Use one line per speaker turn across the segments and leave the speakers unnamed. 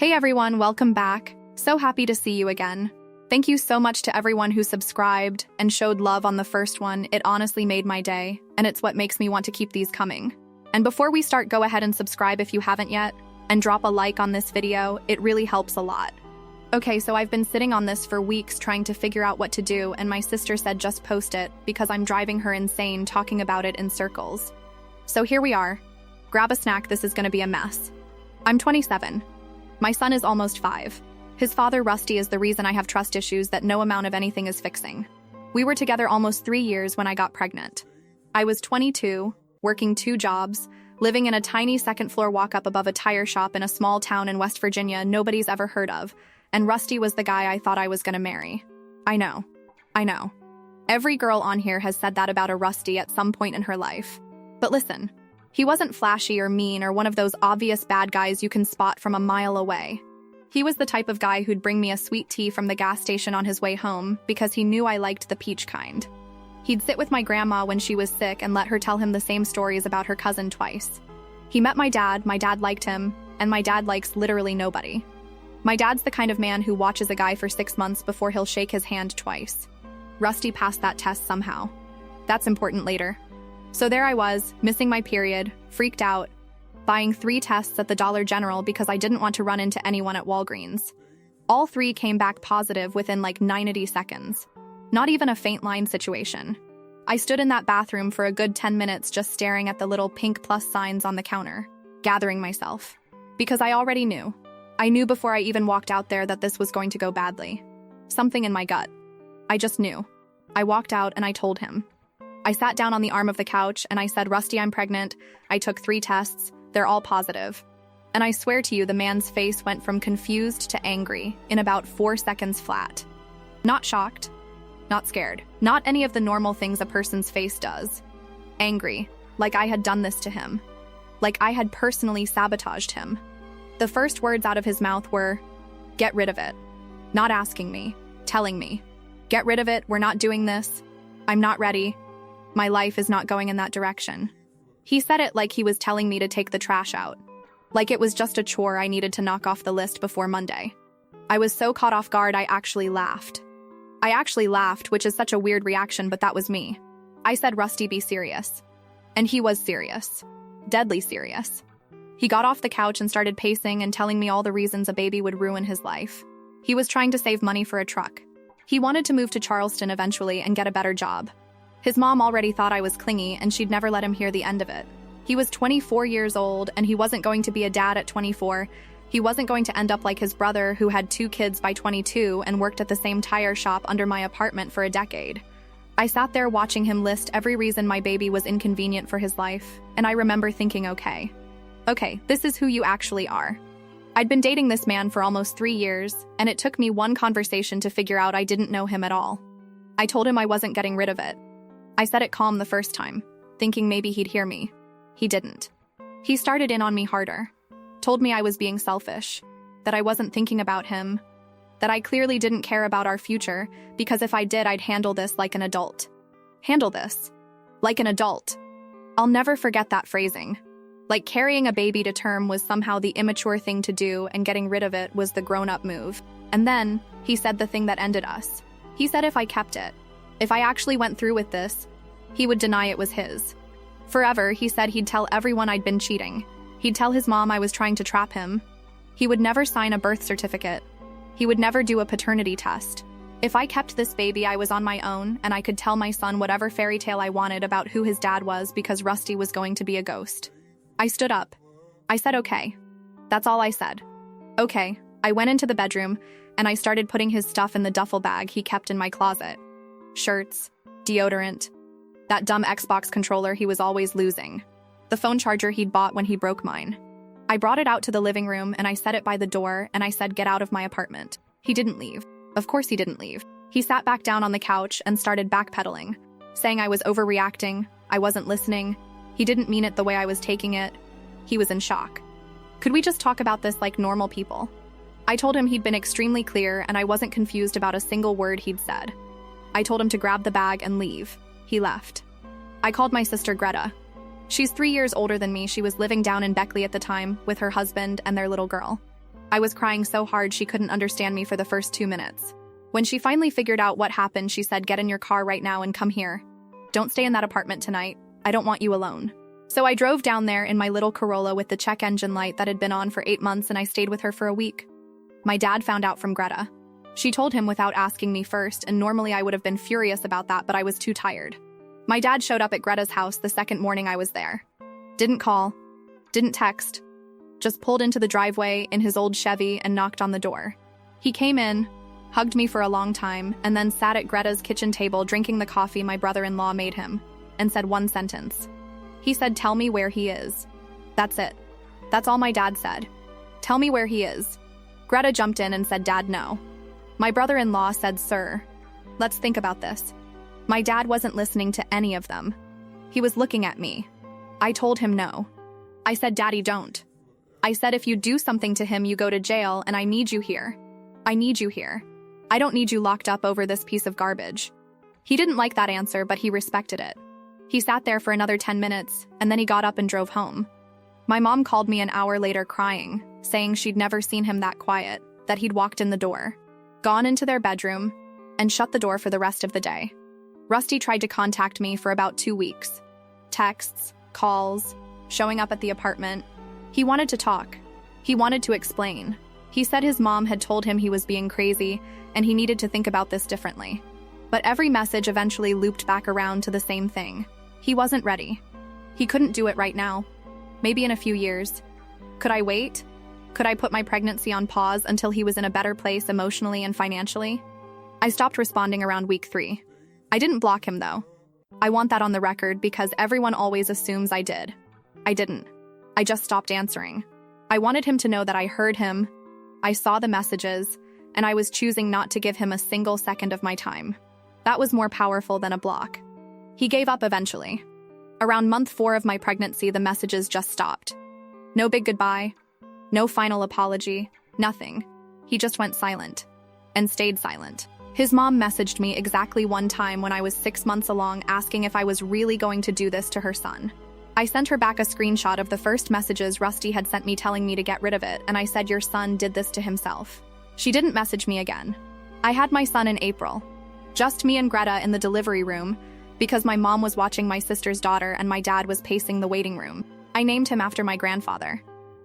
Hey everyone, welcome back. So happy to see you again. Thank you so much to everyone who subscribed and showed love on the first one. It honestly made my day, and it's what makes me want to keep these coming. And before we start, go ahead and subscribe if you haven't yet, and drop a like on this video. It really helps a lot. Okay, so I've been sitting on this for weeks trying to figure out what to do, and my sister said just post it because I'm driving her insane talking about it in circles. So here we are. Grab a snack, this is gonna be a mess. I'm 27. My son is almost 5. His father, Rusty, is the reason I have trust issues that no amount of anything is fixing. We were together almost 3 years when I got pregnant. I was 22, working 2 jobs, living in a tiny second-floor walk-up above a tire shop in a small town in West Virginia nobody's ever heard of, and Rusty was the guy I thought I was gonna marry. I know. Every girl on here has said that about a Rusty at some point in her life. But listen, he wasn't flashy or mean or one of those obvious bad guys you can spot from a mile away. He was the type of guy who'd bring me a sweet tea from the gas station on his way home because he knew I liked the peach kind. He'd sit with my grandma when she was sick and let her tell him the same stories about her cousin twice. He met my dad liked him, and my dad likes literally nobody. My dad's the kind of man who watches a guy for 6 months before he'll shake his hand twice. Rusty passed that test somehow. That's important later. So there I was, missing my period, freaked out, buying 3 tests at the Dollar General because I didn't want to run into anyone at Walgreens. All 3 came back positive within like 90 seconds. Not even a faint line situation. I stood in that bathroom for a good 10 minutes just staring at the little pink plus signs on the counter, gathering myself. Because I already knew. I knew before I even walked out there that this was going to go badly. Something in my gut. I just knew. I walked out and I told him. I sat down on the arm of the couch and I said, "Rusty, I'm pregnant. I took 3 tests. They're all positive." And I swear to you, the man's face went from confused to angry in about 4 seconds flat. Not shocked. Not scared. Not any of the normal things a person's face does. Angry. Like I had done this to him. Like I had personally sabotaged him. The first words out of his mouth were, "Get rid of it." Not asking me. Telling me. "Get rid of it. We're not doing this. I'm not ready. My life is not going in that direction." He said it like he was telling me to take the trash out. Like it was just a chore I needed to knock off the list before Monday. I was so caught off guard I actually laughed. Which is such a weird reaction, but that was me. I said, "Rusty, be serious." And he was serious. Deadly serious. He got off the couch and started pacing and telling me all the reasons a baby would ruin his life. He was trying to save money for a truck. He wanted to move to Charleston eventually and get a better job. His mom already thought I was clingy and she'd never let him hear the end of it. He was 24 years old and he wasn't going to be a dad at 24. He wasn't going to end up like his brother who had 2 kids by 22 and worked at the same tire shop under my apartment for a decade. I sat there watching him list every reason my baby was inconvenient for his life, and I remember thinking, okay, this is who you actually are. I'd been dating this man for almost 3 years, and it took me one conversation to figure out I didn't know him at all. I told him I wasn't getting rid of it. I said it calm the first time, thinking maybe he'd hear me. He didn't. He started in on me harder. Told me I was being selfish, that I wasn't thinking about him, that I clearly didn't care about our future because if I did, I'd handle this like an adult. Handle this. Like an adult. I'll never forget that phrasing. Like carrying a baby to term was somehow the immature thing to do and getting rid of it was the grown-up move. And then, he said the thing that ended us. He said if I kept it, if I actually went through with this, he would deny it was his. Forever, he said he'd tell everyone I'd been cheating. He'd tell his mom I was trying to trap him. He would never sign a birth certificate. He would never do a paternity test. If I kept this baby, I was on my own, and I could tell my son whatever fairy tale I wanted about who his dad was because Rusty was going to be a ghost. I stood up. I said, okay. That's all I said. Okay. I went into the bedroom, and I started putting his stuff in the duffel bag he kept in my closet. Shirts, deodorant, that dumb Xbox controller he was always losing, the phone charger he'd bought when he broke mine. I brought it out to the living room and I set it by the door and I said, "Get out of my apartment." He didn't leave. Of course he didn't leave. He sat back down on the couch and started backpedaling, saying I was overreacting, I wasn't listening, he didn't mean it the way I was taking it. He was in shock. Could we just talk about this like normal people? I told him he'd been extremely clear and I wasn't confused about a single word he'd said. I told him to grab the bag and leave. He left. I called my sister Greta. She's 3 years older than me. She was living down in Beckley at the time with her husband and their little girl. I was crying so hard she couldn't understand me for the first 2 minutes. When she finally figured out what happened, she said, "Get in your car right now and come here. Don't stay in that apartment tonight. I don't want you alone." So I drove down there in my little Corolla with the check engine light that had been on for 8 months, and I stayed with her for a week. My dad found out from Greta. She told him without asking me first, and normally I would have been furious about that, but I was too tired. My dad showed up at Greta's house the second morning I was there. Didn't call, didn't text, just pulled into the driveway in his old Chevy and knocked on the door. He came in, hugged me for a long time, and then sat at Greta's kitchen table drinking the coffee my brother-in-law made him, and said one sentence. He said, "Tell me where he is." That's it. That's all my dad said. "Tell me where he is." Greta jumped in and said, "Dad, no." My brother-in-law said, "Sir, let's think about this." My dad wasn't listening to any of them. He was looking at me. I told him no. I said, "Daddy, don't." I said, "If you do something to him, you go to jail, and I need you here. I need you here. I don't need you locked up over this piece of garbage." He didn't like that answer, but he respected it. He sat there for another 10 minutes, and then he got up and drove home. My mom called me an hour later crying, saying she'd never seen him that quiet, that he'd walked in the door, gone into their bedroom, and shut the door for the rest of the day. Rusty tried to contact me for about 2 weeks. Texts, calls, showing up at the apartment. He wanted to talk. He wanted to explain. He said his mom had told him he was being crazy, and he needed to think about this differently. But every message eventually looped back around to the same thing. He wasn't ready. He couldn't do it right now. Maybe in a few years. Could I wait? Could I put my pregnancy on pause until he was in a better place emotionally and financially? I stopped responding around week 3. I didn't block him, though. I want that on the record because everyone always assumes I did. I didn't. I just stopped answering. I wanted him to know that I heard him, I saw the messages, and I was choosing not to give him a single second of my time. That was more powerful than a block. He gave up eventually. Around month 4 of my pregnancy, the messages just stopped. No big goodbye, no final apology, nothing. He just went silent. And stayed silent. His mom messaged me exactly one time when I was 6 months along asking if I was really going to do this to her son. I sent her back a screenshot of the first messages Rusty had sent me telling me to get rid of it, and I said, "Your son did this to himself." She didn't message me again. I had my son in April. Just me and Greta in the delivery room, because my mom was watching my sister's daughter and my dad was pacing the waiting room. I named him after my grandfather.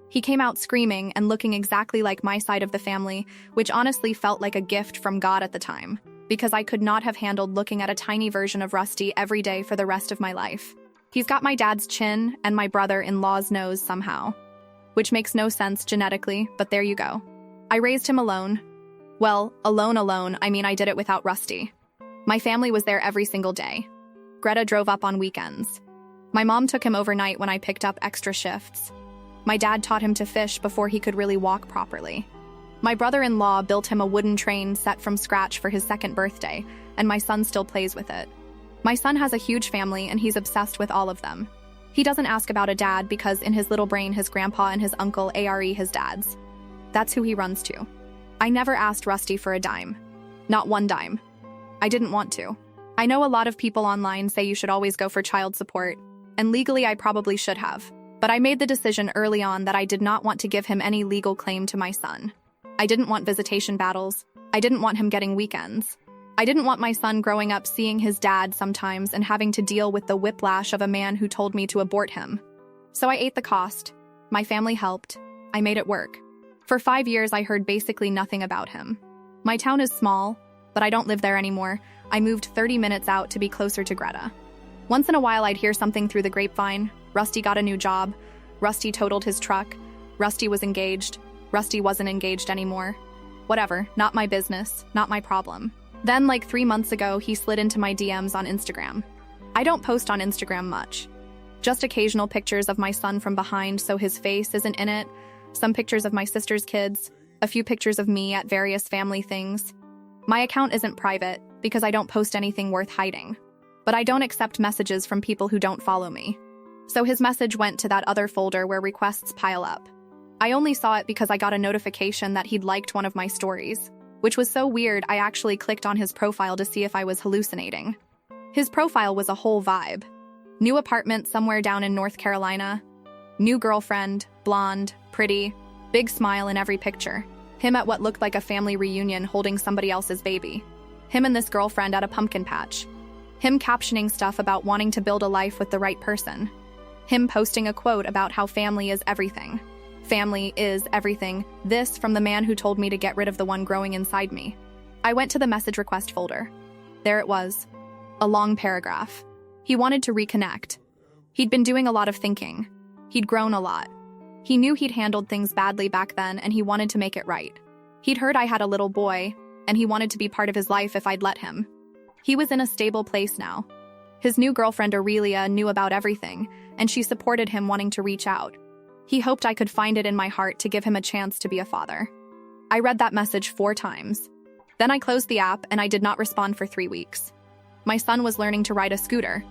He came out screaming and looking exactly like my side of the family, which honestly felt like a gift from God at the time, because I could not have handled looking at a tiny version of Rusty every day for the rest of my life. He's got my dad's chin and my brother-in-law's nose somehow, which makes no sense genetically, but there you go. I raised him alone. Well, alone, I mean I did it without Rusty. My family was there every single day. Greta drove up on weekends. My mom took him overnight when I picked up extra shifts. My dad taught him to fish before he could really walk properly. My brother-in-law built him a wooden train set from scratch for his 2nd birthday, and my son still plays with it. My son has a huge family and he's obsessed with all of them. He doesn't ask about a dad because in his little brain his grandpa and his uncle are his dads. That's who he runs to. I never asked Rusty for a dime. Not one dime. I didn't want to. I know a lot of people online say you should always go for child support, and legally I probably should have. But I made the decision early on that I did not want to give him any legal claim to my son. I didn't want visitation battles. I didn't want him getting weekends. I didn't want my son growing up seeing his dad sometimes and having to deal with the whiplash of a man who told me to abort him. So I ate the cost. My family helped. I made it work. For 5 years, I heard basically nothing about him. My town is small, but I don't live there anymore. I moved 30 minutes out to be closer to Greta. Once in a while, I'd hear something through the grapevine. Rusty got a new job. Rusty totaled his truck. Rusty was engaged. Rusty wasn't engaged anymore. Whatever, not my business, not my problem. Then, like 3 months ago, he slid into my DMs on Instagram. I don't post on Instagram much. Just occasional pictures of my son from behind so his face isn't in it, some pictures of my sister's kids, a few pictures of me at various family things. My account isn't private because I don't post anything worth hiding. But I don't accept messages from people who don't follow me. So his message went to that other folder where requests pile up. I only saw it because I got a notification that he'd liked one of my stories, which was so weird I actually clicked on his profile to see if I was hallucinating. His profile was a whole vibe. New apartment somewhere down in North Carolina. New girlfriend, blonde, pretty, Big smile in every picture. Him at what looked like a family reunion holding somebody else's baby. Him and this girlfriend at a pumpkin patch. Him captioning stuff about wanting to build a life with the right person. Him posting a quote about how family is everything. Family is everything. This from the man who told me to get rid of the one growing inside me. I went to the message request folder. There it was. A long paragraph. He wanted to reconnect. He'd been doing a lot of thinking. He'd grown a lot. He knew he'd handled things badly back then and he wanted to make it right. He'd heard I had a little boy, and he wanted to be part of his life if I'd let him. He was in a stable place now. His new girlfriend Aurelia knew about everything, and she supported him wanting to reach out. He hoped I could find it in my heart to give him a chance to be a father. I read that message 4 times. Then I closed the app and I did not respond for 3 weeks. My son was learning to ride a scooter.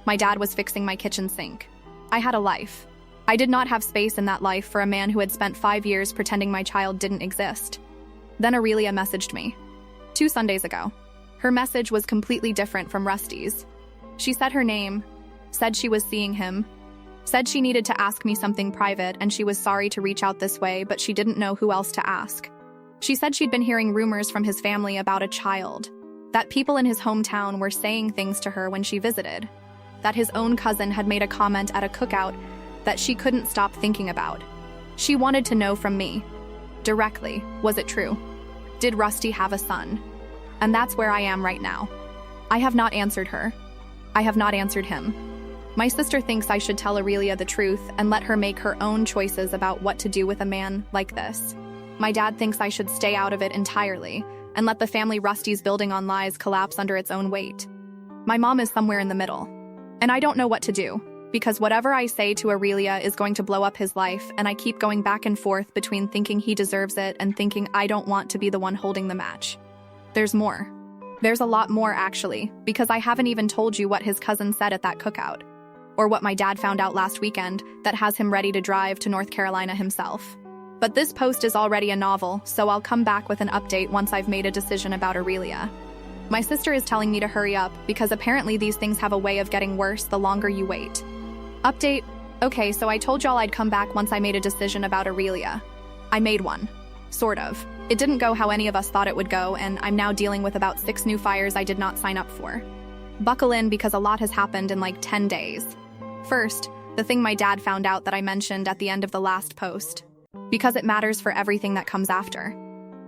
My dad was fixing my kitchen sink. I had a life. I did not have space in that life for a man who had spent 5 years pretending my child didn't exist. Then Aurelia messaged me. 2 Sundays ago. Her message was completely different from Rusty's. She said her name, said she was seeing him, said she needed to ask me something private and she was sorry to reach out this way, but she didn't know who else to ask. She said she'd been hearing rumors from his family about a child, that people in his hometown were saying things to her when she visited, that his own cousin had made a comment at a cookout that she couldn't stop thinking about. She wanted to know from me, directly, was it true? Did Rusty have a son? And that's where I am right now. I have not answered her. I have not answered him. My sister thinks I should tell Aurelia the truth and let her make her own choices about what to do with a man like this. My dad thinks I should stay out of it entirely and let the family Rusty's building on lies collapse under its own weight. My mom is somewhere in the middle. And I don't know what to do, because whatever I say to Aurelia is going to blow up his life, and I keep going back and forth between thinking he deserves it and thinking I don't want to be the one holding the match. There's more. There's a lot more, actually, because I haven't even told you what his cousin said at that cookout, or what my dad found out last weekend that has him ready to drive to North Carolina himself. But this post is already a novel, so I'll come back with an update once I've made a decision about Aurelia. My sister is telling me to hurry up because apparently these things have a way of getting worse the longer you wait. Update. Okay, so I told y'all I'd come back once I made a decision about Aurelia. I made one. Sort of. It didn't go how any of us thought it would go, and I'm now dealing with about 6 new fires I did not sign up for. Buckle in because a lot has happened in like 10 days. First, the thing my dad found out that I mentioned at the end of the last post. Because it matters for everything that comes after.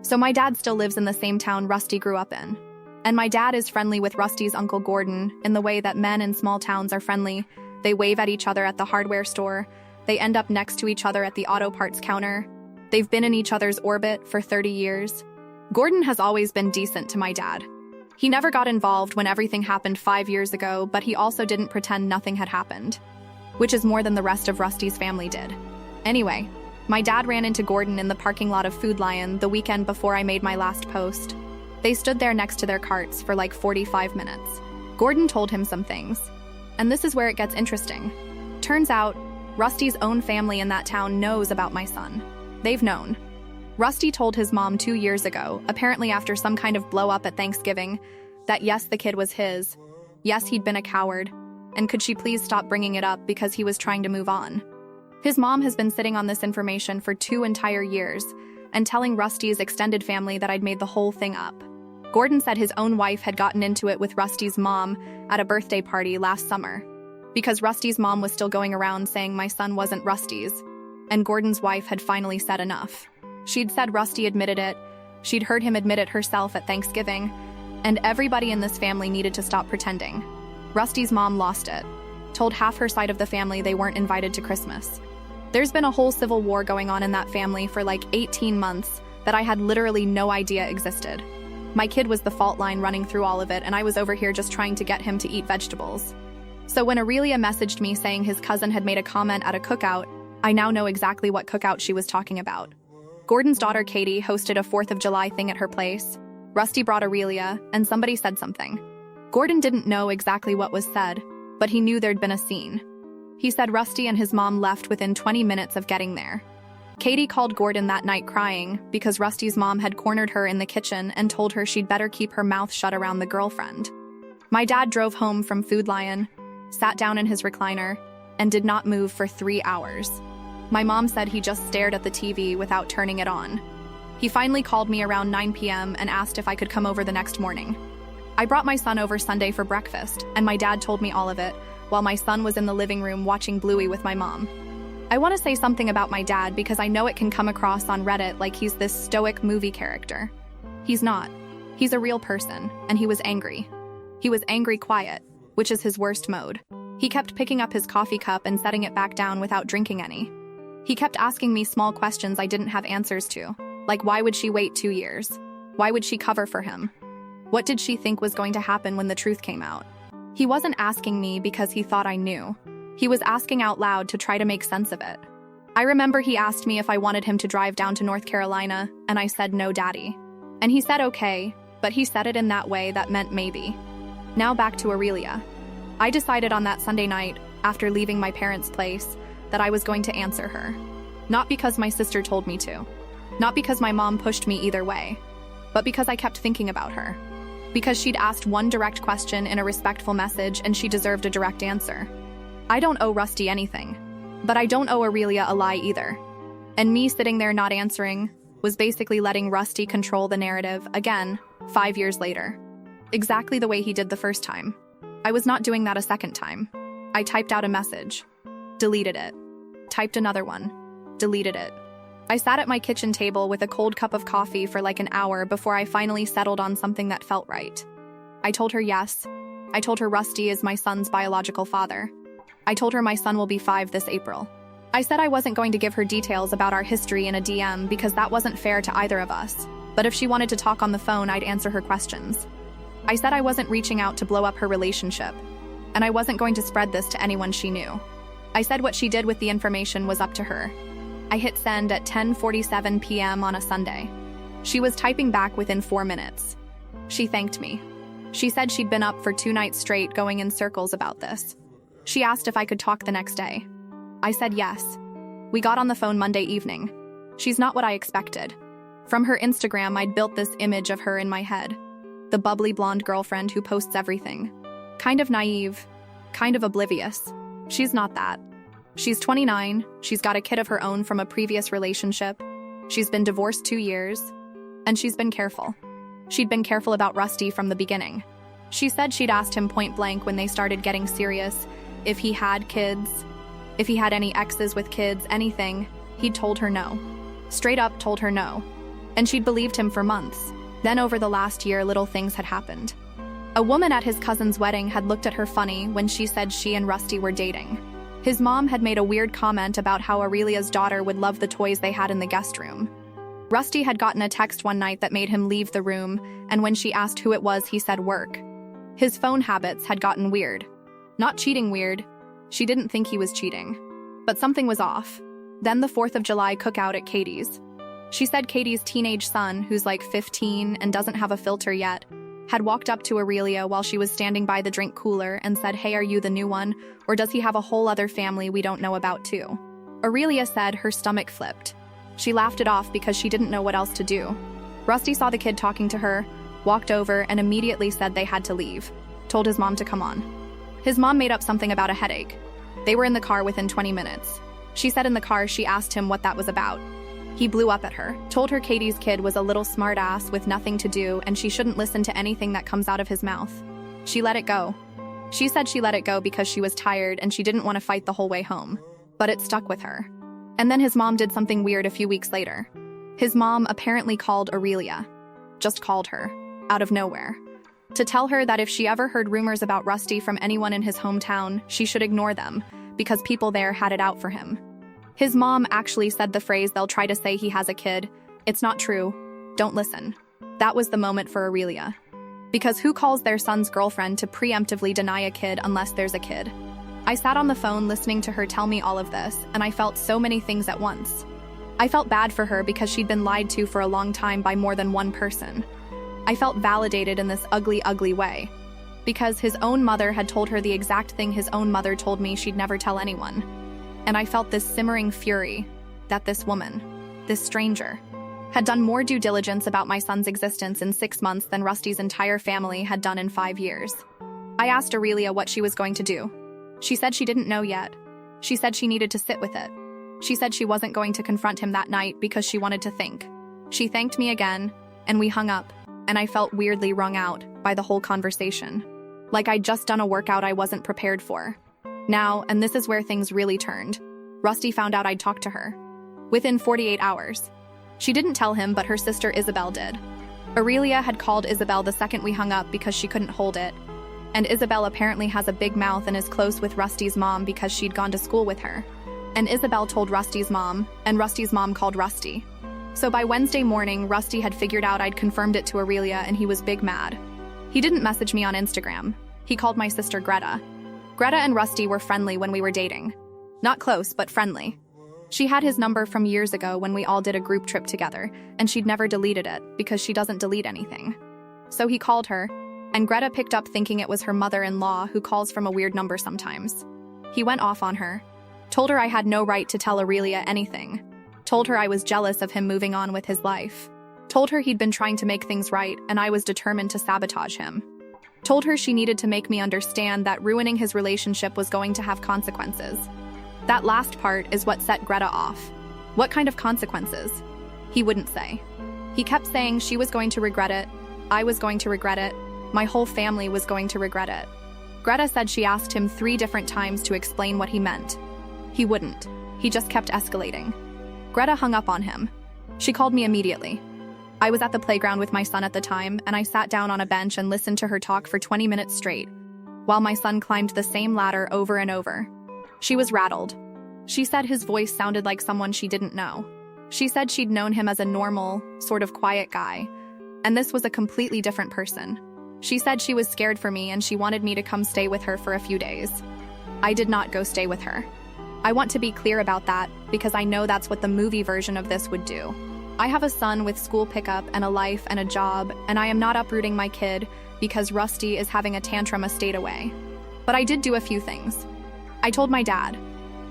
So my dad still lives in the same town Rusty grew up in. And my dad is friendly with Rusty's Uncle Gordon in the way that men in small towns are friendly. They wave at each other at the hardware store. They end up next to each other at the auto parts counter. They've been in each other's orbit for 30 years. Gordon has always been decent to my dad. He never got involved when everything happened 5 years ago, but he also didn't pretend nothing had happened, which is more than the rest of Rusty's family did. Anyway, my dad ran into Gordon in the parking lot of Food Lion the weekend before I made my last post. They stood there next to their carts for like 45 minutes. Gordon told him some things. And this is where it gets interesting. Turns out, Rusty's own family in that town knows about my son. They've known. Rusty told his mom 2 years ago, apparently after some kind of blow-up at Thanksgiving, that yes, the kid was his. Yes, he'd been a coward. And could she please stop bringing it up because he was trying to move on? His mom has been sitting on this information for 2 entire years and telling Rusty's extended family that I'd made the whole thing up. Gordon said his own wife had gotten into it with Rusty's mom at a birthday party last summer because Rusty's mom was still going around saying my son wasn't Rusty's, and Gordon's wife had finally said enough. She'd said Rusty admitted it, she'd heard him admit it herself at Thanksgiving, and everybody in this family needed to stop pretending. Rusty's mom lost it, told half her side of the family they weren't invited to Christmas. There's been a whole civil war going on in that family for like 18 months that I had literally no idea existed. My kid was the fault line running through all of it, and I was over here just trying to get him to eat vegetables. So when Aurelia messaged me saying his cousin had made a comment at a cookout, I now know exactly what cookout she was talking about. Gordon's daughter Katie hosted a 4th of July thing at her place. Rusty brought Aurelia, and somebody said something. Gordon didn't know exactly what was said, but he knew there'd been a scene. He said Rusty and his mom left within 20 minutes of getting there. Katie called Gordon that night crying because Rusty's mom had cornered her in the kitchen and told her she'd better keep her mouth shut around the girlfriend. My dad drove home from Food Lion, sat down in his recliner, and did not move for 3 hours. My mom said he just stared at the TV without turning it on. He finally called me around 9 p.m. and asked if I could come over the next morning. I brought my son over Sunday for breakfast, and my dad told me all of it, while my son was in the living room watching Bluey with my mom. I want to say something about my dad because I know it can come across on Reddit like he's this stoic movie character. He's not. He's a real person, and he was angry. He was angry quiet, which is his worst mode. He kept picking up his coffee cup and setting it back down without drinking any. He kept asking me small questions I didn't have answers to, like why would she wait 2 years? Why would she cover for him? What did she think was going to happen when the truth came out? He wasn't asking me because he thought I knew. He was asking out loud to try to make sense of it. I remember he asked me if I wanted him to drive down to North Carolina, and I said no, Daddy. And he said okay, but he said it in that way that meant maybe. Now back to Aurelia. I decided on that Sunday night, after leaving my parents' place, that I was going to answer her. Not because my sister told me to. Not because my mom pushed me either way. But because I kept thinking about her. Because she'd asked one direct question in a respectful message and she deserved a direct answer. I don't owe Rusty anything. But I don't owe Aurelia a lie either. And me sitting there not answering was basically letting Rusty control the narrative again, 5 years later. Exactly the way he did the first time. I was not doing that a second time. I typed out a message. Deleted it. Typed another one. Deleted it. I sat at my kitchen table with a cold cup of coffee for like an hour before I finally settled on something that felt right. I told her yes. I told her Rusty is my son's biological father. I told her my son will be 5 this April. I said I wasn't going to give her details about our history in a DM because that wasn't fair to either of us. But if she wanted to talk on the phone, I'd answer her questions. I said I wasn't reaching out to blow up her relationship. And I wasn't going to spread this to anyone she knew. I said what she did with the information was up to her. I hit send at 10:47 p.m. on a Sunday. She was typing back within 4 minutes. She thanked me. She said she'd been up for 2 nights straight going in circles about this. She asked if I could talk the next day. I said yes. We got on the phone Monday evening. She's not what I expected. From her Instagram, I'd built this image of her in my head. The bubbly blonde girlfriend who posts everything. Kind of naive, kind of oblivious. She's not that. She's 29, she's got a kid of her own from a previous relationship, she's been divorced 2 years, and she's been careful. She'd been careful about Rusty from the beginning. She said she'd asked him point blank when they started getting serious if he had kids, if he had any exes with kids, anything. He'd told her no. Straight up told her no. And she'd believed him for months. Then over the last year, little things had happened. A woman at his cousin's wedding had looked at her funny when she said she and Rusty were dating. His mom had made a weird comment about how Aurelia's daughter would love the toys they had in the guest room. Rusty had gotten a text one night that made him leave the room, and when she asked who it was, he said work. His phone habits had gotten weird. Not cheating weird. She didn't think he was cheating. But something was off. Then the 4th of July cookout at Katie's. She said Katie's teenage son, who's like 15 and doesn't have a filter yet, had walked up to Aurelia while she was standing by the drink cooler and said, "Hey, are you the new one? Or does he have a whole other family we don't know about too?" Aurelia said her stomach flipped. She laughed it off because she didn't know what else to do. Rusty saw the kid talking to her, walked over, and immediately said they had to leave. Told his mom to come on. His mom made up something about a headache. They were in the car within 20 minutes. She said in the car she asked him what that was about. He blew up at her, told her Katie's kid was a little smartass with nothing to do and she shouldn't listen to anything that comes out of his mouth. She let it go. She said she let it go because she was tired and she didn't want to fight the whole way home. But it stuck with her. And then his mom did something weird a few weeks later. His mom apparently called Aurelia. Just called her. Out of nowhere. To tell her that if she ever heard rumors about Rusty from anyone in his hometown, she should ignore them, because people there had it out for him. His mom actually said the phrase, "They'll try to say he has a kid. It's not true. Don't listen." That was the moment for Aurelia. Because who calls their son's girlfriend to preemptively deny a kid unless there's a kid? I sat on the phone listening to her tell me all of this, and I felt so many things at once. I felt bad for her because she'd been lied to for a long time by more than one person. I felt validated in this ugly, ugly way. Because his own mother had told her the exact thing his own mother told me she'd never tell anyone. And I felt this simmering fury that this woman, this stranger, had done more due diligence about my son's existence in 6 months than Rusty's entire family had done in 5 years. I asked Aurelia what she was going to do. She said she didn't know yet. She said she needed to sit with it. She said she wasn't going to confront him that night because she wanted to think. She thanked me again, and we hung up, and I felt weirdly wrung out by the whole conversation. Like I'd just done a workout I wasn't prepared for. Now, and this is where things really turned, Rusty found out I'd talked to her. Within 48 hours. She didn't tell him, but her sister Isabel did. Aurelia had called Isabel the second we hung up because she couldn't hold it. And Isabel apparently has a big mouth and is close with Rusty's mom because she'd gone to school with her. And Isabel told Rusty's mom, and Rusty's mom called Rusty. So by Wednesday morning, Rusty had figured out I'd confirmed it to Aurelia, and he was big mad. He didn't message me on Instagram. He called my sister Greta. Greta and Rusty were friendly when we were dating. Not close, but friendly. She had his number from years ago when we all did a group trip together, and she'd never deleted it because she doesn't delete anything. So he called her, and Greta picked up thinking it was her mother-in-law who calls from a weird number sometimes. He went off on her, told her I had no right to tell Aurelia anything, told her I was jealous of him moving on with his life, told her he'd been trying to make things right and I was determined to sabotage him, told her she needed to make me understand that ruining his relationship was going to have consequences. That last part is what set Greta off. What kind of consequences? He wouldn't say. He kept saying she was going to regret it, I was going to regret it, my whole family was going to regret it. Greta said she asked him 3 different times to explain what he meant. He wouldn't. He just kept escalating. Greta hung up on him. She called me immediately. I was at the playground with my son at the time, and I sat down on a bench and listened to her talk for 20 minutes straight, while my son climbed the same ladder over and over. She was rattled. She said his voice sounded like someone she didn't know. She said she'd known him as a normal, sort of quiet guy, and this was a completely different person. She said she was scared for me and she wanted me to come stay with her for a few days. I did not go stay with her. I want to be clear about that because I know that's what the movie version of this would do. I have a son with school pickup and a life and a job, and I am not uprooting my kid because Rusty is having a tantrum a state away. But I did do a few things. I told my dad.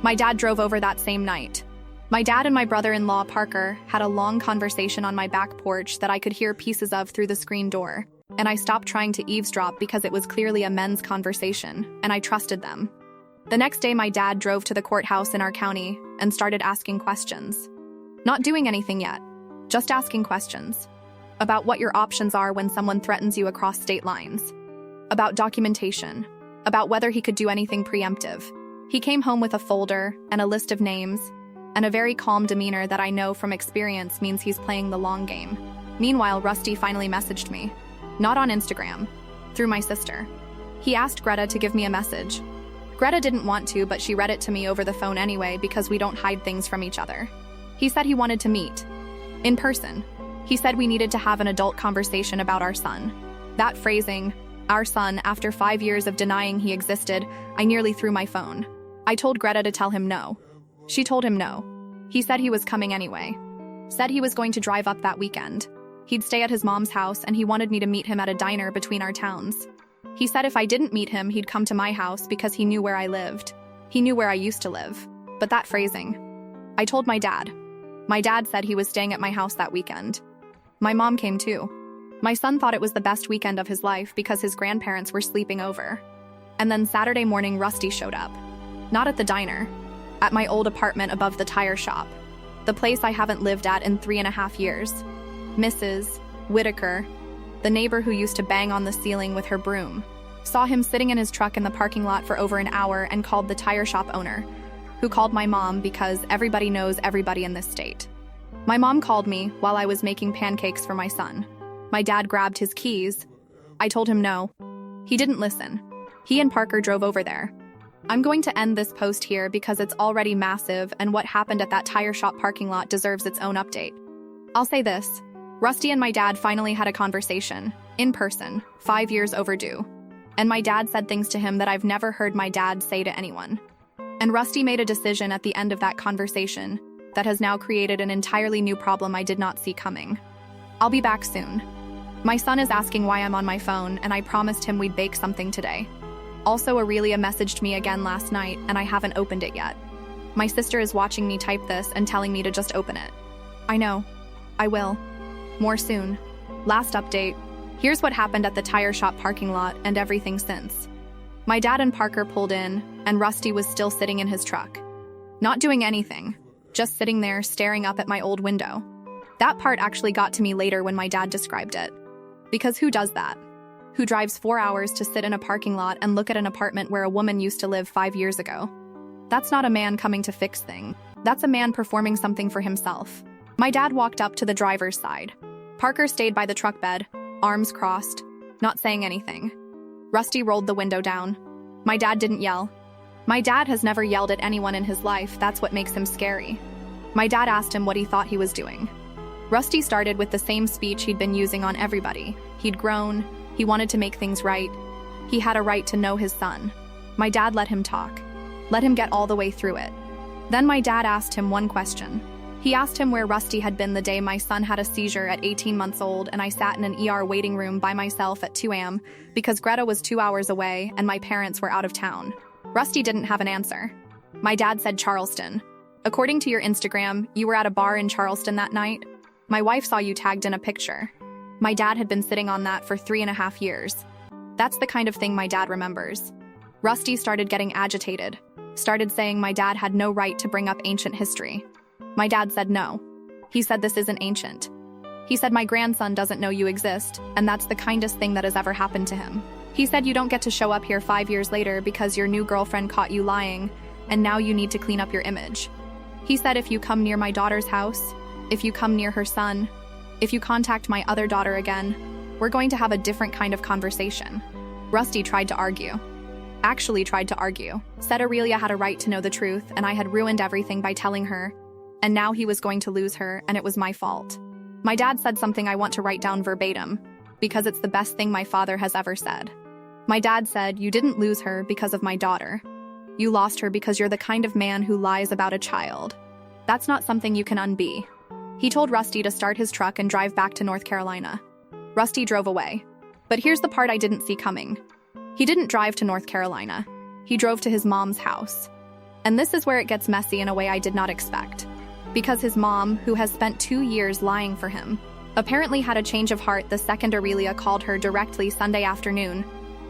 My dad drove over that same night. My dad and my brother-in-law, Parker, had a long conversation on my back porch that I could hear pieces of through the screen door, and I stopped trying to eavesdrop because it was clearly a men's conversation, and I trusted them. The next day, my dad drove to the courthouse in our county and started asking questions. Not doing anything yet, just asking questions. About what your options are when someone threatens you across state lines. About documentation. About whether he could do anything preemptive. He came home with a folder and a list of names, and a very calm demeanor that I know from experience means he's playing the long game. Meanwhile, Rusty finally messaged me. Not on Instagram. Through my sister. He asked Greta to give me a message. Greta didn't want to, but she read it to me over the phone anyway because we don't hide things from each other. He said he wanted to meet. In person. He said we needed to have an adult conversation about our son. That phrasing, our son, after 5 years of denying he existed, I nearly threw my phone. I told Greta to tell him no. She told him no. He said he was coming anyway. Said he was going to drive up that weekend. He'd stay at his mom's house and he wanted me to meet him at a diner between our towns. He said if I didn't meet him, he'd come to my house because he knew where I lived. He knew where I used to live. But that phrasing. I told my dad. My dad said he was staying at my house that weekend. My mom came too. My son thought it was the best weekend of his life because his grandparents were sleeping over. And then Saturday morning, Rusty showed up. Not at the diner. At my old apartment above the tire shop. The place I haven't lived at in 3.5 years. Mrs. Whitaker, the neighbor who used to bang on the ceiling with her broom, saw him sitting in his truck in the parking lot for over an hour and called the tire shop owner, who called my mom because everybody knows everybody in this state. My mom called me while I was making pancakes for my son. My dad grabbed his keys. I told him no. He didn't listen. He and Parker drove over there. I'm going to end this post here because it's already massive and what happened at that tire shop parking lot deserves its own update. I'll say this. Rusty and my dad finally had a conversation, in person, 5 years overdue. And my dad said things to him that I've never heard my dad say to anyone. And Rusty made a decision at the end of that conversation that has now created an entirely new problem I did not see coming. I'll be back soon. My son is asking why I'm on my phone, and I promised him we'd bake something today. Also, Aurelia messaged me again last night, and I haven't opened it yet. My sister is watching me type this and telling me to just open it. I know. I will. More soon. Last update. Here's what happened at the tire shop parking lot and everything since. My dad and Parker pulled in, and Rusty was still sitting in his truck. Not doing anything. just sitting there staring up at my old window. That part actually got to me later when my dad described it. Because who does that? Who drives 4 hours to sit in a parking lot and look at an apartment where a woman used to live 5 years ago? That's not a man coming to fix things. That's a man performing something for himself. My dad walked up to the driver's side. Parker stayed by the truck bed, arms crossed, not saying anything. Rusty rolled the window down. My dad didn't yell. My dad has never yelled at anyone in his life. That's what makes him scary. My dad asked him what he thought he was doing. Rusty started with the same speech he'd been using on everybody. He'd grown. He wanted to make things right. He had a right to know his son. My dad let him talk. Let him get all the way through it. Then my dad asked him one question. He asked him where Rusty had been the day my son had a seizure at 18 months old and I sat in an ER waiting room by myself at 2 a.m. because Greta was 2 hours away and my parents were out of town. Rusty didn't have an answer. My dad said Charleston. According to your Instagram, you were at a bar in Charleston that night. My wife saw you tagged in a picture. My dad had been sitting on that for 3.5 years. That's the kind of thing my dad remembers. Rusty started getting agitated, started saying my dad had no right to bring up ancient history. My dad said no. He said this isn't ancient. He said my grandson doesn't know you exist, and that's the kindest thing that has ever happened to him. He said you don't get to show up here 5 years later because your new girlfriend caught you lying, and now you need to clean up your image. He said if you come near my daughter's house, if you come near her son, if you contact my other daughter again, we're going to have a different kind of conversation. Rusty tried to argue. Actually tried to argue. Said Aurelia had a right to know the truth, and I had ruined everything by telling her, and now he was going to lose her, and it was my fault. My dad said something I want to write down verbatim, because it's the best thing my father has ever said. My dad said, you didn't lose her because of my daughter. You lost her because you're the kind of man who lies about a child. That's not something you can unbe. He told Rusty to start his truck and drive back to North Carolina. Rusty drove away. But here's the part I didn't see coming. He didn't drive to North Carolina. He drove to his mom's house. And this is where it gets messy in a way I did not expect. Because his mom, who has spent 2 years lying for him, apparently had a change of heart the second Aurelia called her directly Sunday afternoon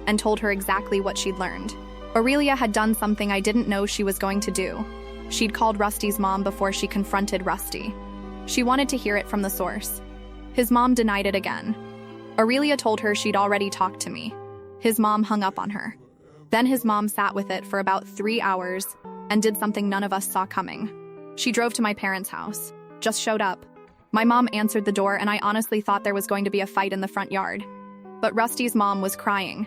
and told her exactly what she'd learned. Aurelia had done something I didn't know she was going to do. She'd called Rusty's mom before she confronted Rusty. She wanted to hear it from the source. His mom denied it again. Aurelia told her she'd already talked to me. His mom hung up on her. Then his mom sat with it for about 3 hours and did something none of us saw coming. She drove to my parents' house, just showed up. My mom answered the door and I honestly thought there was going to be a fight in the front yard. But Rusty's mom was crying.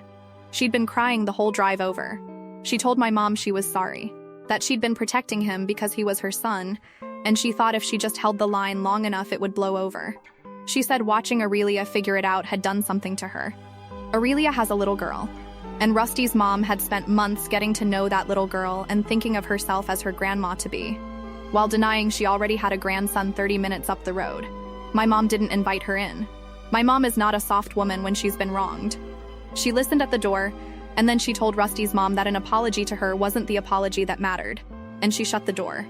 She'd been crying the whole drive over. She told my mom she was sorry, that she'd been protecting him because he was her son, and she thought if she just held the line long enough it would blow over. She said watching Aurelia figure it out had done something to her. Aurelia has a little girl, and Rusty's mom had spent months getting to know that little girl and thinking of herself as her grandma-to-be, while denying she already had a grandson 30 minutes up the road. My mom didn't invite her in. My mom is not a soft woman when she's been wronged. She listened at the door, and then she told Rusty's mom that an apology to her wasn't the apology that mattered, and she shut the door.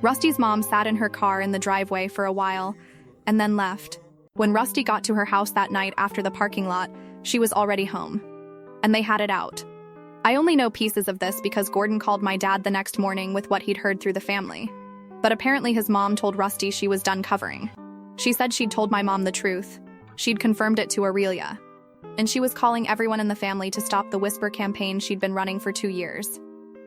Rusty's mom sat in her car in the driveway for a while, and then left. When Rusty got to her house that night after the parking lot, she was already home. And they had it out. I only know pieces of this because Gordon called my dad the next morning with what he'd heard through the family. But apparently his mom told Rusty she was done covering. She said she'd told my mom the truth. She'd confirmed it to Aurelia. And she was calling everyone in the family to stop the whisper campaign she'd been running for 2 years.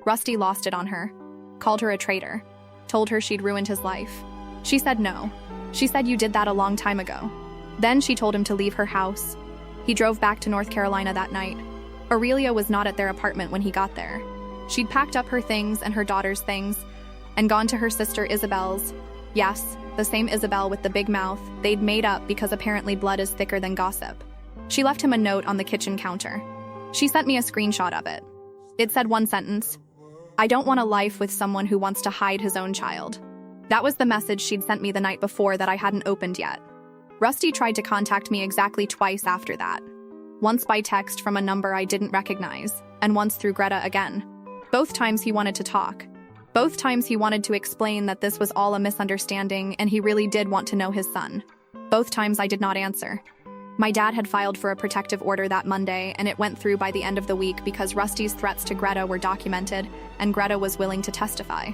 Rusty lost it on her, called her a traitor, told her she'd ruined his life. She said no. She said you did that a long time ago. Then she told him to leave her house. He drove back to North Carolina that night. Aurelia was not at their apartment when he got there. She'd packed up her things and her daughter's things and gone to her sister Isabel's. Yes, the same Isabel with the big mouth they'd made up because apparently blood is thicker than gossip. She left him a note on the kitchen counter. She sent me a screenshot of it. It said one sentence: I don't want a life with someone who wants to hide his own child. That was the message she'd sent me the night before that I hadn't opened yet. Rusty tried to contact me exactly twice after that. Once by text from a number I didn't recognize, and once through Greta again. Both times he wanted to talk. Both times he wanted to explain that this was all a misunderstanding and he really did want to know his son. Both times I did not answer. My dad had filed for a protective order that Monday, and it went through by the end of the week because Rusty's threats to Greta were documented, and Greta was willing to testify.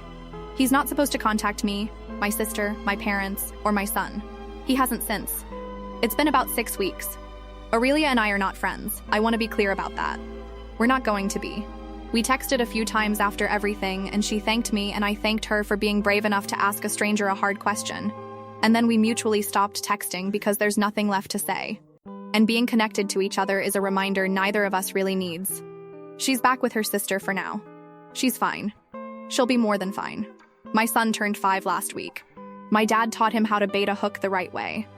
He's not supposed to contact me, my sister, my parents, or my son. He hasn't since. It's been about 6 weeks. Aurelia and I are not friends. I want to be clear about that. We're not going to be. We texted a few times after everything, and she thanked me, and I thanked her for being brave enough to ask a stranger a hard question. And then we mutually stopped texting because there's nothing left to say. And being connected to each other is a reminder neither of us really needs. She's back with her sister for now. She's fine. She'll be more than fine. My son turned 5 last week. My dad taught him how to bait a hook the right way.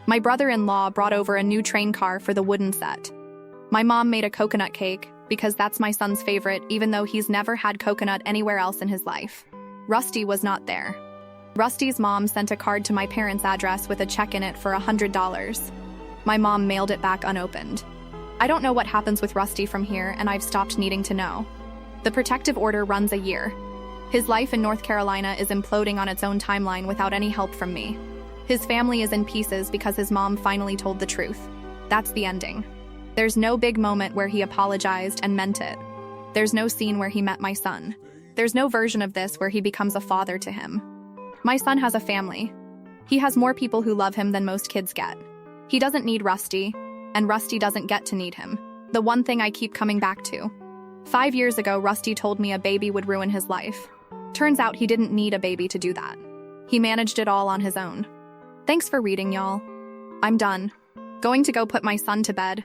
My brother-in-law brought over a new train car for the wooden set. My mom made a coconut cake because that's my son's favorite, even though he's never had coconut anywhere else in his life. Rusty was not there. Rusty's mom sent a card to my parents' address with a check in it for $100. My mom mailed it back unopened. I don't know what happens with Rusty from here, and I've stopped needing to know. The protective order runs a year. His life in North Carolina is imploding on its own timeline without any help from me. His family is in pieces because his mom finally told the truth. That's the ending. There's no big moment where he apologized and meant it. There's no scene where he met my son. There's no version of this where he becomes a father to him. My son has a family. He has more people who love him than most kids get. He doesn't need Rusty, and Rusty doesn't get to need him. The one thing I keep coming back to. 5 years ago, Rusty told me a baby would ruin his life. Turns out he didn't need a baby to do that. He managed it all on his own. Thanks for reading, y'all. I'm done. Going to go put my son to bed.